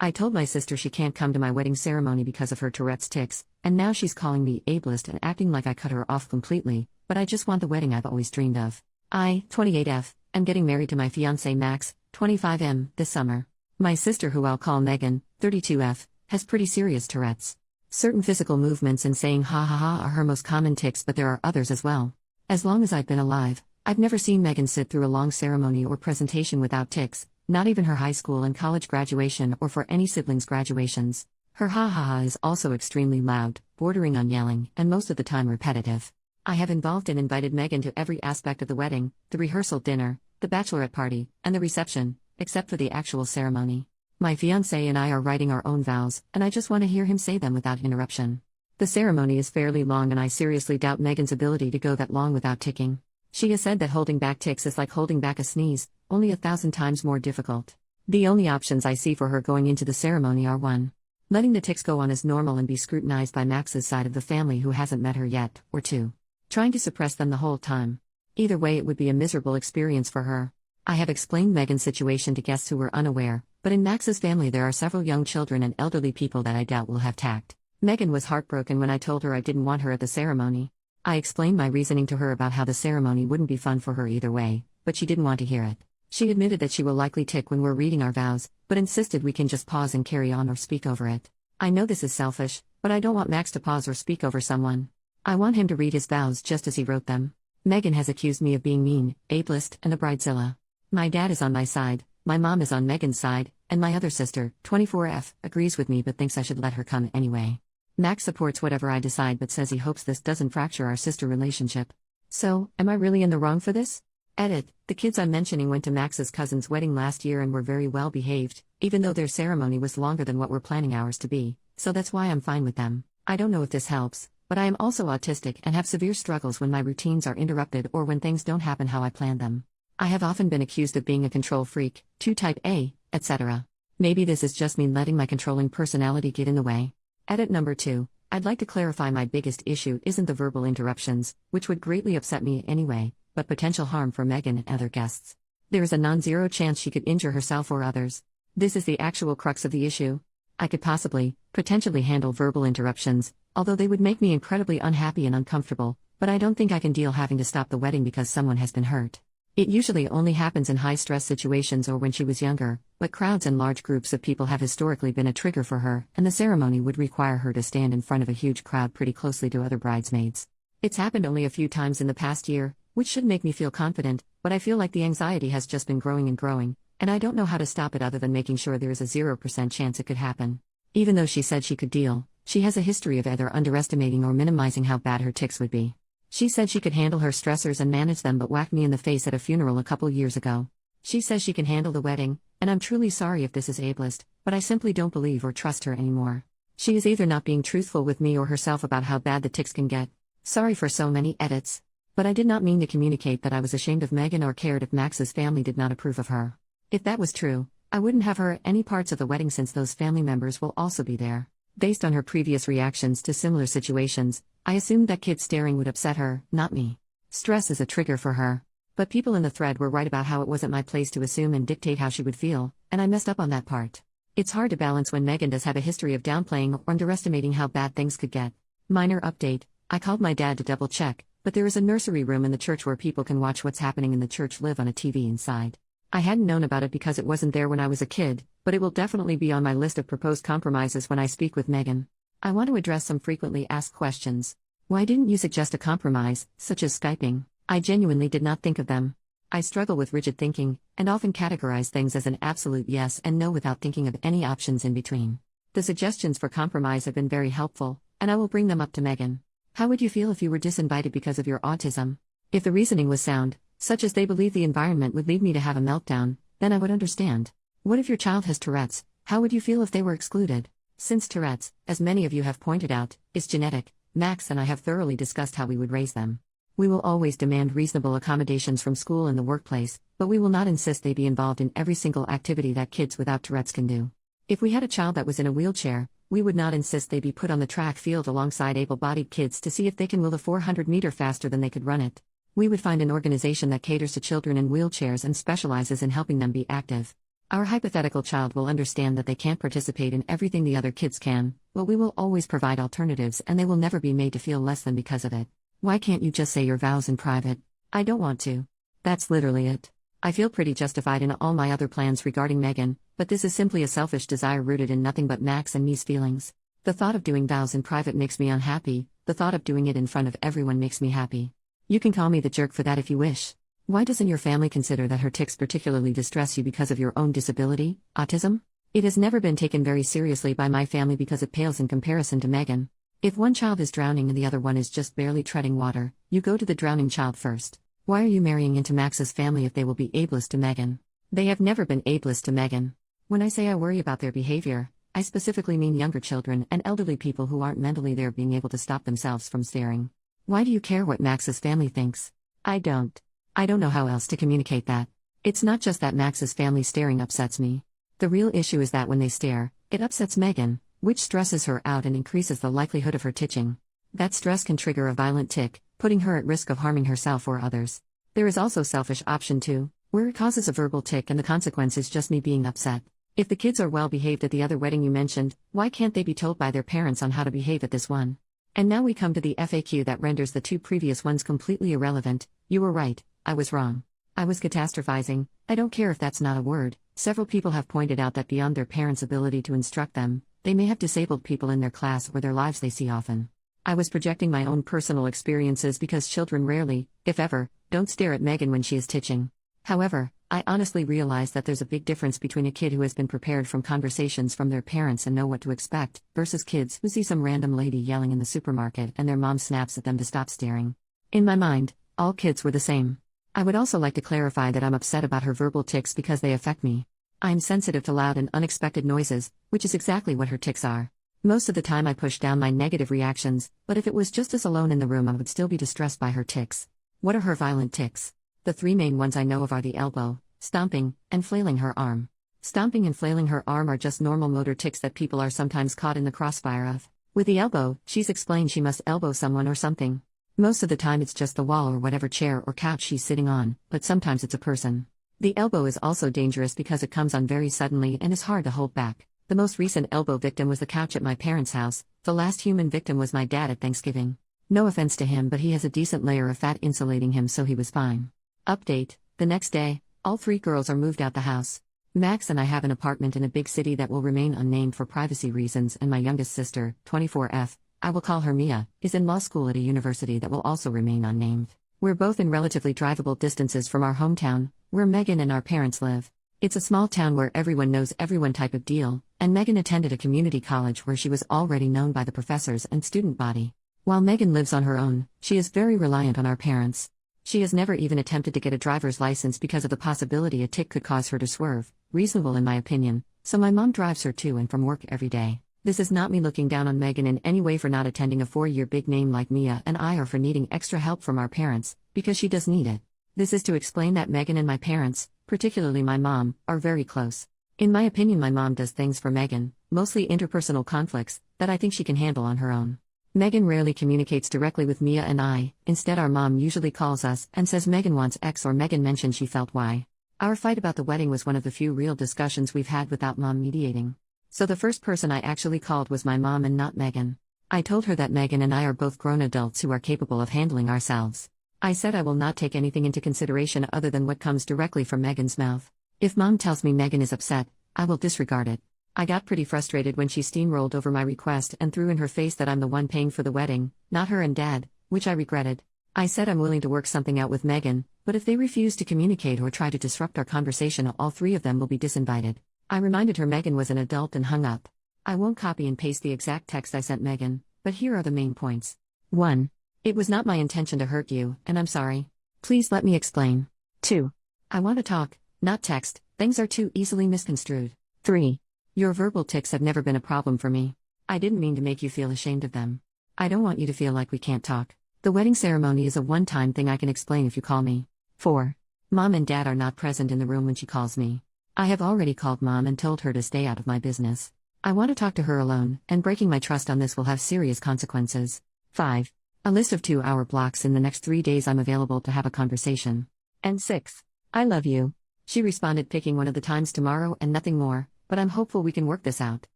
I told my sister she can't come to my wedding ceremony because of her Tourette's tics, and now she's calling me ableist and acting like I cut her off completely, but I just want the wedding I've always dreamed of. I, 28F, am getting married to my fiancé Max, 25M, this summer. My sister, who I'll call Megan, 32F, has pretty serious Tourette's. Certain physical movements and saying ha ha ha are her most common tics, but there are others as well. As long as I've been alive, I've never seen Megan sit through a long ceremony or presentation without tics, not even her high school and college graduation or for any siblings' graduations. Her ha ha ha is also extremely loud, bordering on yelling, and most of the time repetitive. I have involved and invited Megan to every aspect of the wedding, the rehearsal dinner, the bachelorette party, and the reception, except for the actual ceremony. My fiancé and I are writing our own vows, and I just want to hear him say them without interruption. The ceremony is fairly long, and I seriously doubt Megan's ability to go that long without ticking. She has said that holding back tics is like holding back a sneeze, only 1,000 times more difficult. The only options I see for her going into the ceremony are 1. Letting the tics go on as normal and be scrutinized by Max's side of the family who hasn't met her yet, or 2. Trying to suppress them the whole time. Either way, it would be a miserable experience for her. I have explained Megan's situation to guests who were unaware, but in Max's family there are several young children and elderly people that I doubt will have tact. Megan was heartbroken when I told her I didn't want her at the ceremony. I explained my reasoning to her about how the ceremony wouldn't be fun for her either way, but she didn't want to hear it. She admitted that she will likely tic when we're reading our vows, but insisted we can just pause and carry on or speak over it. I know this is selfish, but I don't want Max to pause or speak over someone. I want him to read his vows just as he wrote them. Megan has accused me of being mean, ableist, and a bridezilla. My dad is on my side, my mom is on Megan's side, and my other sister, 24F, agrees with me but thinks I should let her come anyway. Max supports whatever I decide but says he hopes this doesn't fracture our sister relationship. So, am I really in the wrong for this? Edit: the kids I'm mentioning went to Max's cousin's wedding last year and were very well behaved, even though their ceremony was longer than what we're planning ours to be, so that's why I'm fine with them. I don't know if this helps, but I am also autistic and have severe struggles when my routines are interrupted or when things don't happen how I planned them. I have often been accused of being a control freak, 2 type A, etc. Maybe this is just me letting my controlling personality get in the way. Edit number 2. I'd like to clarify my biggest issue isn't the verbal interruptions, which would greatly upset me anyway, but potential harm for Megan and other guests. There is a non-zero chance she could injure herself or others. This is the actual crux of the issue. I could potentially handle verbal interruptions, although they would make me incredibly unhappy and uncomfortable, but I don't think I can deal having to stop the wedding because someone has been hurt. It usually only happens in high-stress situations or when she was younger, but crowds and large groups of people have historically been a trigger for her, and the ceremony would require her to stand in front of a huge crowd pretty closely to other bridesmaids. It's happened only a few times in the past year, which should make me feel confident, but I feel like the anxiety has just been growing and growing, and I don't know how to stop it other than making sure there is a 0% chance it could happen. Even though she said she could deal, she has a history of either underestimating or minimizing how bad her tics would be. She said she could handle her stressors and manage them but whacked me in the face at a funeral a couple years ago. She says she can handle the wedding, and I'm truly sorry if this is ableist, but I simply don't believe or trust her anymore. She is either not being truthful with me or herself about how bad the tics can get. Sorry for so many edits. But I did not mean to communicate that I was ashamed of Megan or cared if Max's family did not approve of her. If that was true, I wouldn't have her at any parts of the wedding since those family members will also be there. Based on her previous reactions to similar situations, I assumed that kids staring would upset her, not me. Stress is a trigger for her. But people in the thread were right about how it wasn't my place to assume and dictate how she would feel, and I messed up on that part. It's hard to balance when Megan does have a history of downplaying or underestimating how bad things could get. Minor update: I called my dad to double check, but there is a nursery room in the church where people can watch what's happening in the church live on a TV inside. I hadn't known about it because it wasn't there when I was a kid, but it will definitely be on my list of proposed compromises when I speak with Megan. I want to address some frequently asked questions. Why didn't you suggest a compromise, such as Skyping? I genuinely did not think of them. I struggle with rigid thinking, and often categorize things as an absolute yes and no without thinking of any options in between. The suggestions for compromise have been very helpful, and I will bring them up to Megan. How would you feel if you were disinvited because of your autism? If the reasoning was sound, such as they believe the environment would lead me to have a meltdown, then I would understand. What if your child has Tourette's? How would you feel if they were excluded? Since Tourette's, as many of you have pointed out, is genetic, Max and I have thoroughly discussed how we would raise them. We will always demand reasonable accommodations from school and the workplace, but we will not insist they be involved in every single activity that kids without Tourette's can do. If we had a child that was in a wheelchair, we would not insist they be put on the track field alongside able-bodied kids to see if they can will a 400-meter faster than they could run it. We would find an organization that caters to children in wheelchairs and specializes in helping them be active. Our hypothetical child will understand that they can't participate in everything the other kids can, but we will always provide alternatives and they will never be made to feel less than because of it. Why can't you just say your vows in private? I don't want to. That's literally it. I feel pretty justified in all my other plans regarding Megan, but this is simply a selfish desire rooted in nothing but Max and me's feelings. The thought of doing vows in private makes me unhappy, the thought of doing it in front of everyone makes me happy. You can call me the jerk for that if you wish. Why doesn't your family consider that her tics particularly distress you because of your own disability, autism? It has never been taken very seriously by my family because it pales in comparison to Megan. If one child is drowning and the other one is just barely treading water, you go to the drowning child first. Why are you marrying into Max's family if they will be ableist to Megan? They have never been ableist to Megan. When I say I worry about their behavior, I specifically mean younger children and elderly people who aren't mentally there being able to stop themselves from staring. Why do you care what Max's family thinks? I don't. I don't know how else to communicate that. It's not just that Max's family staring upsets me. The real issue is that when they stare, it upsets Megan, which stresses her out and increases the likelihood of her titching. That stress can trigger a violent tic, putting her at risk of harming herself or others. There is also selfish option 2, where it causes a verbal tic and the consequence is just me being upset. If the kids are well behaved at the other wedding you mentioned, why can't they be told by their parents on how to behave at this one? And now we come to the FAQ that renders the 2 previous ones completely irrelevant. You were right, I was wrong. I was catastrophizing. I don't care if that's not a word. Several people have pointed out that beyond their parents' ability to instruct them, they may have disabled people in their class or their lives they see often. I was projecting my own personal experiences because children rarely, if ever, don't stare at Megan when she is titching. However, I honestly realize that there's a big difference between a kid who has been prepared from conversations from their parents and know what to expect, versus kids who see some random lady yelling in the supermarket and their mom snaps at them to stop staring. In my mind, all kids were the same. I would also like to clarify that I'm upset about her verbal tics because they affect me. I'm sensitive to loud and unexpected noises, which is exactly what her tics are. Most of the time I push down my negative reactions, but if it was just us alone in the room I would still be distressed by her tics. What are her violent tics? The 3 main ones I know of are the elbow, stomping, and flailing her arm. Stomping and flailing her arm are just normal motor tics that people are sometimes caught in the crossfire of. With the elbow, she's explained she must elbow someone or something. Most of the time it's just the wall or whatever chair or couch she's sitting on, but sometimes it's a person. The elbow is also dangerous because it comes on very suddenly and is hard to hold back. The most recent elbow victim was the couch at my parents' house. The last human victim was my dad at Thanksgiving. No offense to him, but he has a decent layer of fat insulating him, so he was fine. Update: the next day, all 3 girls are moved out the house. Max and I have an apartment in a big city that will remain unnamed for privacy reasons, and my youngest sister, 24F, I will call her Mia, is in law school at a university that will also remain unnamed. We're both in relatively drivable distances from our hometown, where Megan and our parents live. It's a small town where everyone knows everyone type of deal, and Megan attended a community college where she was already known by the professors and student body. While Megan lives on her own, she is very reliant on our parents. She has never even attempted to get a driver's license because of the possibility a tic could cause her to swerve, reasonable in my opinion, so my mom drives her to and from work every day. This is not me looking down on Megan in any way for not attending a 4-year big name like Mia and I, or for needing extra help from our parents, because she does need it. This is to explain that Megan and my parents, particularly my mom, are very close. In my opinion, my mom does things for Megan, mostly interpersonal conflicts, that I think she can handle on her own. Megan rarely communicates directly with Mia and I. Instead, our mom usually calls us and says Megan wants X or Megan mentioned she felt Y. Our fight about the wedding was one of the few real discussions we've had without mom mediating. So the first person I actually called was my mom and not Megan. I told her that Megan and I are both grown adults who are capable of handling ourselves. I said I will not take anything into consideration other than what comes directly from Megan's mouth. If mom tells me Megan is upset, I will disregard it. I got pretty frustrated when she steamrolled over my request and threw in her face that I'm the one paying for the wedding, not her and dad, which I regretted. I said I'm willing to work something out with Megan, but if they refuse to communicate or try to disrupt our conversation, all 3 of them will be disinvited. I reminded her Megan was an adult and hung up. I won't copy and paste the exact text I sent Megan, but here are the main points. 1. It was not my intention to hurt you, and I'm sorry. Please let me explain. 2. I want to talk, not text. Things are too easily misconstrued. 3. Your verbal tics have never been a problem for me. I didn't mean to make you feel ashamed of them. I don't want you to feel like we can't talk. The wedding ceremony is a one-time thing I can explain if you call me. 4. Mom and dad are not present in the room when she calls me. I have already called mom and told her to stay out of my business. I want to talk to her alone, and breaking my trust on this will have serious consequences. 5. A list of 2-hour blocks in the next 3 days I'm available to have a conversation. And 6. I love you. She responded picking one of the times tomorrow and nothing more, but I'm hopeful we can work this out.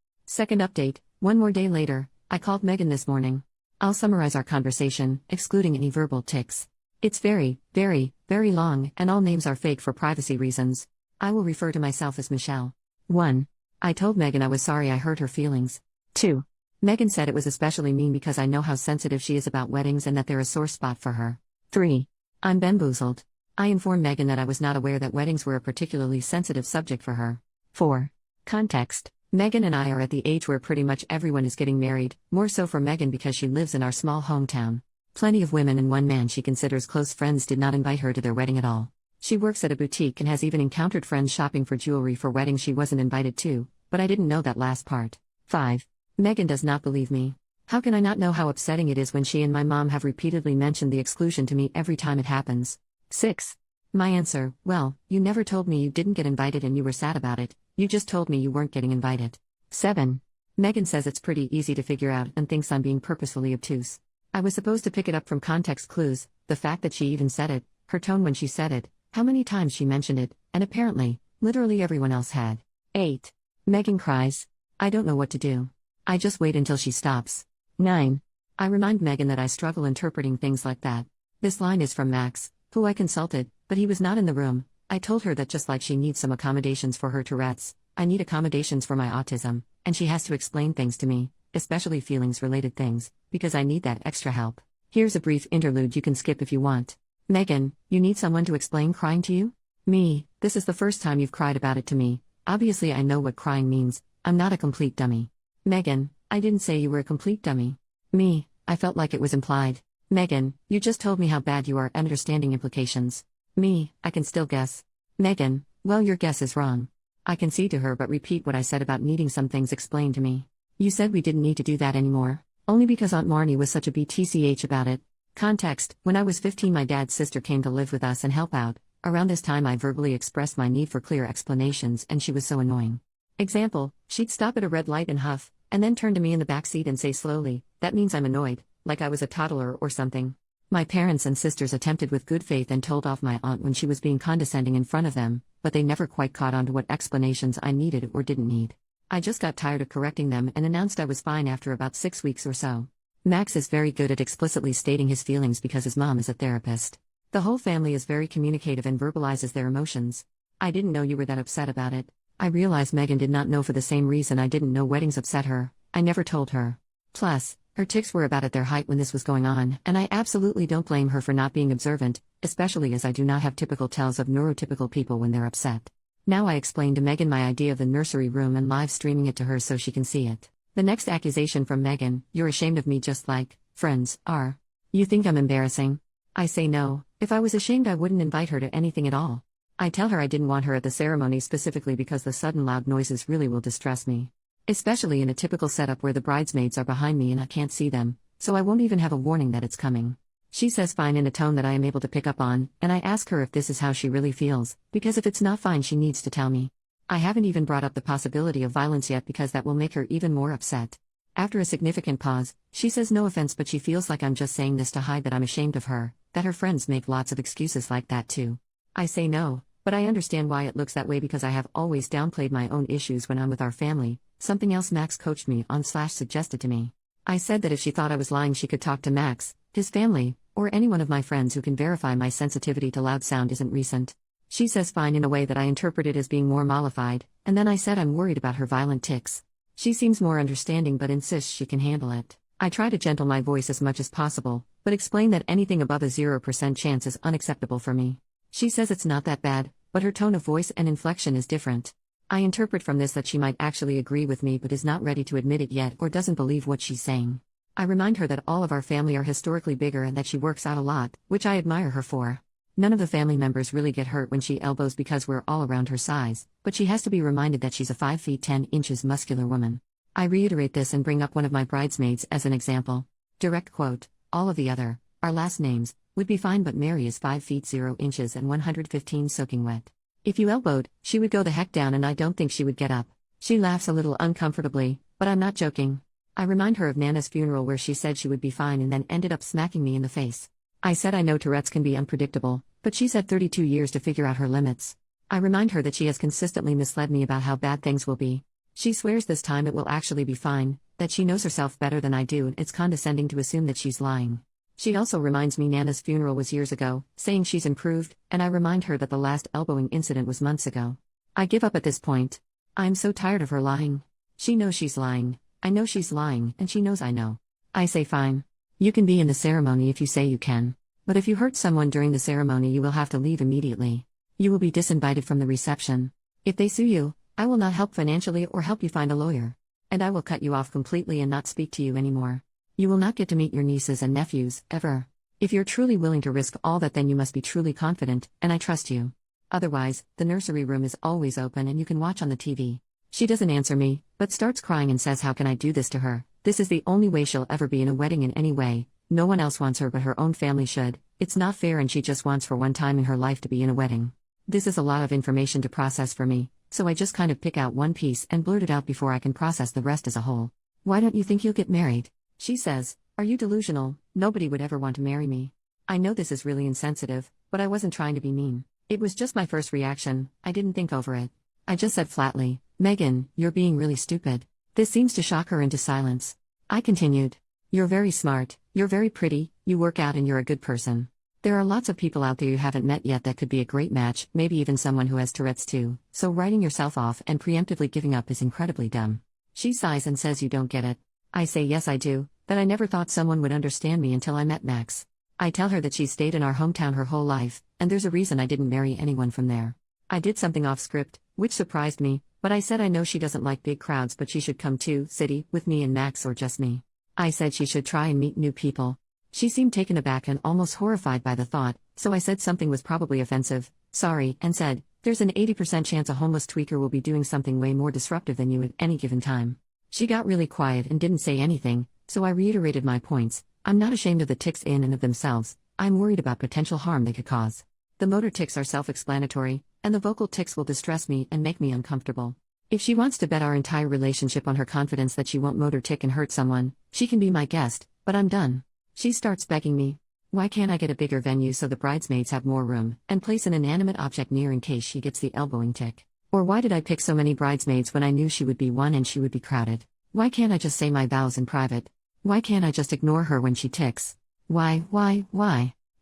Second update, one more day later, I called Megan this morning. I'll summarize our conversation, excluding any verbal tics. It's very, very, very long, and all names are fake for privacy reasons. I will refer to myself as Michelle. 1. I told Megan I was sorry I hurt her feelings. 2. Megan said it was especially mean because I know how sensitive she is about weddings and that they're a sore spot for her. 3. I'm bamboozled. I informed Megan that I was not aware that weddings were a particularly sensitive subject for her. 4. Context. Megan and I are at the age where pretty much everyone is getting married, more so for Megan because she lives in our small hometown. Plenty of women and one man she considers close friends did not invite her to their wedding at all. She works at a boutique and has even encountered friends shopping for jewelry for weddings she wasn't invited to, but I didn't know that last part. 5. Megan does not believe me. How can I not know how upsetting it is when she and my mom have repeatedly mentioned the exclusion to me every time it happens? 6. My answer, well, you never told me you didn't get invited and you were sad about it, you just told me you weren't getting invited. 7. Megan says it's pretty easy to figure out and thinks I'm being purposefully obtuse. I was supposed to pick it up from context clues, the fact that she even said it, her tone when she said it, how many times she mentioned it, and apparently, literally everyone else had. 8. Megan cries. I don't know what to do. I just wait until she stops. 9. I remind Megan that I struggle interpreting things like that. This line is from Max, who I consulted, but he was not in the room. I told her that just like she needs some accommodations for her Tourette's, I need accommodations for my autism, and she has to explain things to me, especially feelings-related things, because I need that extra help. Here's a brief interlude you can skip if you want. Megan, you need someone to explain crying to you? Me, this is the first time you've cried about it to me. Obviously I know what crying means, I'm not a complete dummy. Megan, I didn't say you were a complete dummy. Me, I felt like it was implied. Megan, you just told me how bad you are at understanding implications. Me, I can still guess. Megan, well your guess is wrong. I concede to her but repeat what I said about needing some things explained to me. You said we didn't need to do that anymore. Only because Aunt Marnie was such a BTCH about it. Context, when I was 15 my dad's sister came to live with us and help out. Around this time I verbally expressed my need for clear explanations and she was so annoying. Example, she'd stop at a red light and huff, and then turn to me in the backseat and say slowly, that means I'm annoyed, like I was a toddler or something. My parents and sisters attempted with good faith and told off my aunt when she was being condescending in front of them, but they never quite caught on to what explanations I needed or didn't need. I just got tired of correcting them and announced I was fine after about 6 weeks or so. Max is very good at explicitly stating his feelings because his mom is a therapist. The whole family is very communicative and verbalizes their emotions. I didn't know you were that upset about it. I realized Megan did not know for the same reason I didn't know weddings upset her. I never told her. Plus, her tics were about at their height when this was going on, and I absolutely don't blame her for not being observant, especially as I do not have typical tells of neurotypical people when they're upset. Now I explained to Megan my idea of the nursery room and live streaming it to her so she can see it. The next accusation from Megan, you're ashamed of me just like friends are. You think I'm embarrassing? I say no, if I was ashamed I wouldn't invite her to anything at all. I tell her I didn't want her at the ceremony specifically because the sudden loud noises really will distress me. Especially in a typical setup where the bridesmaids are behind me and I can't see them, so I won't even have a warning that it's coming. She says fine in a tone that I am able to pick up on, and I ask her if this is how she really feels, because if it's not fine she needs to tell me. I haven't even brought up the possibility of violence yet because that will make her even more upset. After a significant pause, she says no offense but she feels like I'm just saying this to hide that I'm ashamed of her, that her friends make lots of excuses like that too. I say no, but I understand why it looks that way because I have always downplayed my own issues when I'm with our family, something else Max coached me on / suggested to me. I said that if she thought I was lying she could talk to Max, his family, or any one of my friends who can verify my sensitivity to loud sound isn't recent. She says fine in a way that I interpreted as being more mollified, and then I said I'm worried about her violent tics. She seems more understanding but insists she can handle it. I try to gentle my voice as much as possible, but explain that anything above a 0% chance is unacceptable for me. She says it's not that bad, but her tone of voice and inflection is different. I interpret from this that she might actually agree with me but is not ready to admit it yet or doesn't believe what she's saying. I remind her that all of our family are historically bigger and that she works out a lot, which I admire her for. None of the family members really get hurt when she elbows because we're all around her size, but she has to be reminded that she's a 5 feet 10 inches muscular woman. I reiterate this and bring up one of my bridesmaids as an example. Direct quote, all of the other, our last names, would be fine but Mary is 5 feet 0 inches and 115 soaking wet. If you elbowed, she would go the heck down and I don't think she would get up. She laughs a little uncomfortably, but I'm not joking. I remind her of Nana's funeral where she said she would be fine and then ended up smacking me in the face. I said I know Tourette's can be unpredictable, but she's had 32 years to figure out her limits. I remind her that she has consistently misled me about how bad things will be. She swears this time it will actually be fine, that she knows herself better than I do, and it's condescending to assume that she's lying. She also reminds me Nana's funeral was years ago, saying she's improved, and I remind her that the last elbowing incident was months ago. I give up at this point. I'm so tired of her lying. She knows she's lying, I know she's lying, and she knows I know. I say fine. You can be in the ceremony if you say you can. But if you hurt someone during the ceremony, you will have to leave immediately. You will be disinvited from the reception. If they sue you, I will not help financially or help you find a lawyer. And I will cut you off completely and not speak to you anymore. You will not get to meet your nieces and nephews, ever. If you're truly willing to risk all that, then you must be truly confident, and I trust you. Otherwise, the nursery room is always open and you can watch on the TV. She doesn't answer me, but starts crying and says, how can I do this to her? This is the only way she'll ever be in a wedding in any way. No one else wants her but her own family should. It's not fair, and she just wants for one time in her life to be in a wedding. This is a lot of information to process for me, so I just kind of pick out one piece and blurt it out before I can process the rest as a whole. Why don't you think you'll get married? She says, are you delusional? Nobody would ever want to marry me. I know this is really insensitive, but I wasn't trying to be mean. It was just my first reaction, I didn't think over it. I just said flatly, Megan, you're being really stupid. This seems to shock her into silence. I continued, you're very smart, you're very pretty, you work out, and you're a good person. There are lots of people out there you haven't met yet that could be a great match, maybe even someone who has Tourette's too, so writing yourself off and preemptively giving up is incredibly dumb. She sighs and says, you don't get it. I say yes I do, that I never thought someone would understand me until I met Max. I tell her that she's stayed in our hometown her whole life, and there's a reason I didn't marry anyone from there. I did something off script, which surprised me, but I said I know she doesn't like big crowds, but she should come to city with me and Max, or just me. I said she should try and meet new people. She seemed taken aback and almost horrified by the thought, so I said something was probably offensive, sorry, and said, there's an 80% chance a homeless tweaker will be doing something way more disruptive than you at any given time. She got really quiet and didn't say anything, so I reiterated my points. I'm not ashamed of the tics in and of themselves, I'm worried about potential harm they could cause. The motor tics are self-explanatory, and the vocal tics will distress me and make me uncomfortable. If she wants to bet our entire relationship on her confidence that she won't motor tic and hurt someone, she can be my guest, but I'm done. She starts begging me. Why can't I get a bigger venue so the bridesmaids have more room, and place an inanimate object near in case she gets the elbowing tic? Or why did I pick so many bridesmaids when I knew she would be one and she would be crowded? Why can't I just say my vows in private? Why can't I just ignore her when she tics? Why?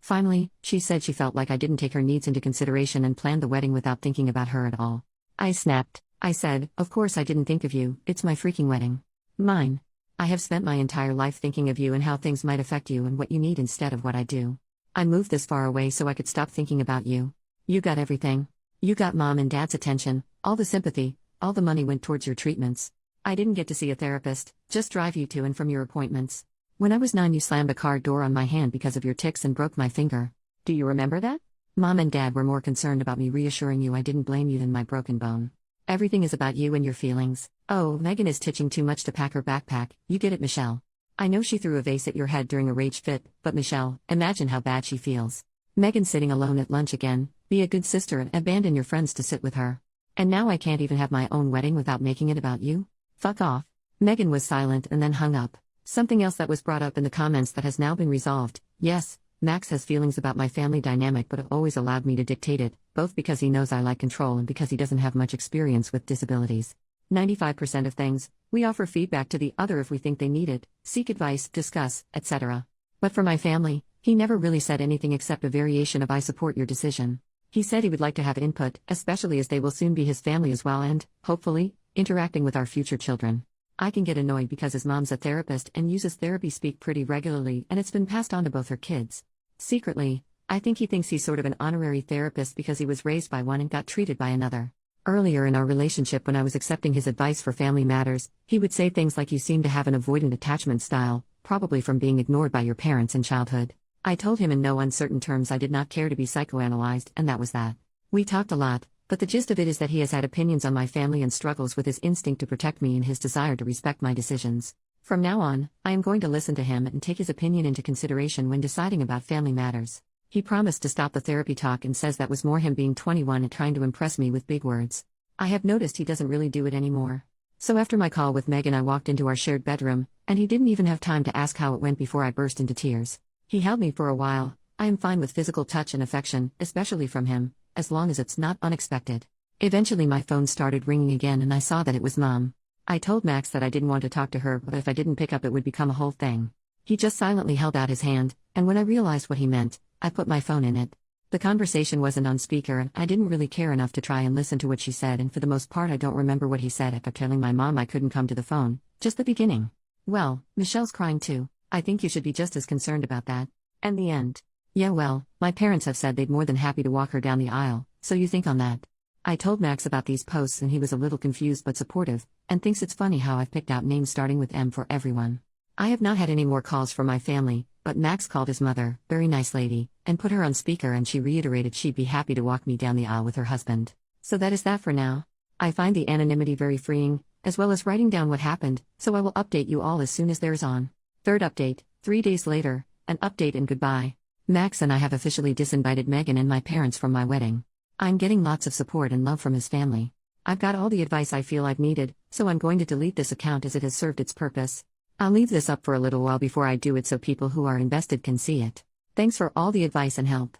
Finally, she said she felt like I didn't take her needs into consideration and planned the wedding without thinking about her at all. I snapped. I said, of course I didn't think of you, it's my freaking wedding. Mine. I have spent my entire life thinking of you and how things might affect you and what you need instead of what I do. I moved this far away so I could stop thinking about you. You got everything. You got mom and dad's attention, all the sympathy, all the money went towards your treatments. I didn't get to see a therapist, just drive you to and from your appointments. When I was 9, you slammed a car door on my hand because of your tics and broke my finger. Do you remember that? Mom and dad were more concerned about me reassuring you I didn't blame you than my broken bone. Everything is about you and your feelings. Oh, Megan is titching too much to pack her backpack, you get it, Michelle. I know she threw a vase at your head during a rage fit, but Michelle, imagine how bad she feels. Megan sitting alone at lunch again, be a good sister and abandon your friends to sit with her. And now I can't even have my own wedding without making it about you? Fuck off. Megan was silent and then hung up. Something else that was brought up in the comments that has now been resolved. Yes, Max has feelings about my family dynamic but always allowed me to dictate it, both because he knows I like control and because he doesn't have much experience with disabilities. 95% of things, we offer feedback to the other if we think they need it, seek advice, discuss, etc. But for my family, he never really said anything except a variation of I support your decision. He said he would like to have input, especially as they will soon be his family as well and, hopefully, interacting with our future children. I can get annoyed because his mom's a therapist and uses therapy speak pretty regularly and it's been passed on to both her kids. Secretly, I think he thinks he's sort of an honorary therapist because he was raised by one and got treated by another. Earlier in our relationship when I was accepting his advice for family matters, he would say things like you seem to have an avoidant attachment style, probably from being ignored by your parents in childhood. I told him in no uncertain terms I did not care to be psychoanalyzed and that was that. We talked a lot, but the gist of it is that he has had opinions on my family and struggles with his instinct to protect me and his desire to respect my decisions. From now on, I am going to listen to him and take his opinion into consideration when deciding about family matters. He promised to stop the therapy talk and says that was more him being 21 and trying to impress me with big words. I have noticed he doesn't really do it anymore. So after my call with Megan I walked into our shared bedroom, and he didn't even have time to ask how it went before I burst into tears. He held me for a while. I am fine with physical touch and affection, especially from him, as long as it's not unexpected. Eventually my phone started ringing again and I saw that it was Mom. I told Max that I didn't want to talk to her, but if I didn't pick up it would become a whole thing. He just silently held out his hand, and when I realized what he meant, I put my phone in it. The conversation wasn't on speaker and I didn't really care enough to try and listen to what she said, and for the most part I don't remember what he said after telling my mom I couldn't come to the phone, just the beginning. Well, Michelle's crying too. I think you should be just as concerned about that. And the end. Yeah, well, my parents have said they'd more than happy to walk her down the aisle, so you think on that. I told Max about these posts and he was a little confused but supportive, and thinks it's funny how I've picked out names starting with M for everyone. I have not had any more calls from my family, but Max called his mother, very nice lady, and put her on speaker, and she reiterated she'd be happy to walk me down the aisle with her husband. So that is that for now. I find the anonymity very freeing, as well as writing down what happened, so I will update you all as soon as there is on. Third update, 3 days later, an update and goodbye. Max and I have officially disinvited Megan and my parents from my wedding. I'm getting lots of support and love from his family. I've got all the advice I feel I've needed, so I'm going to delete this account as it has served its purpose. I'll leave this up for a little while before I do it so people who are invested can see it. Thanks for all the advice and help.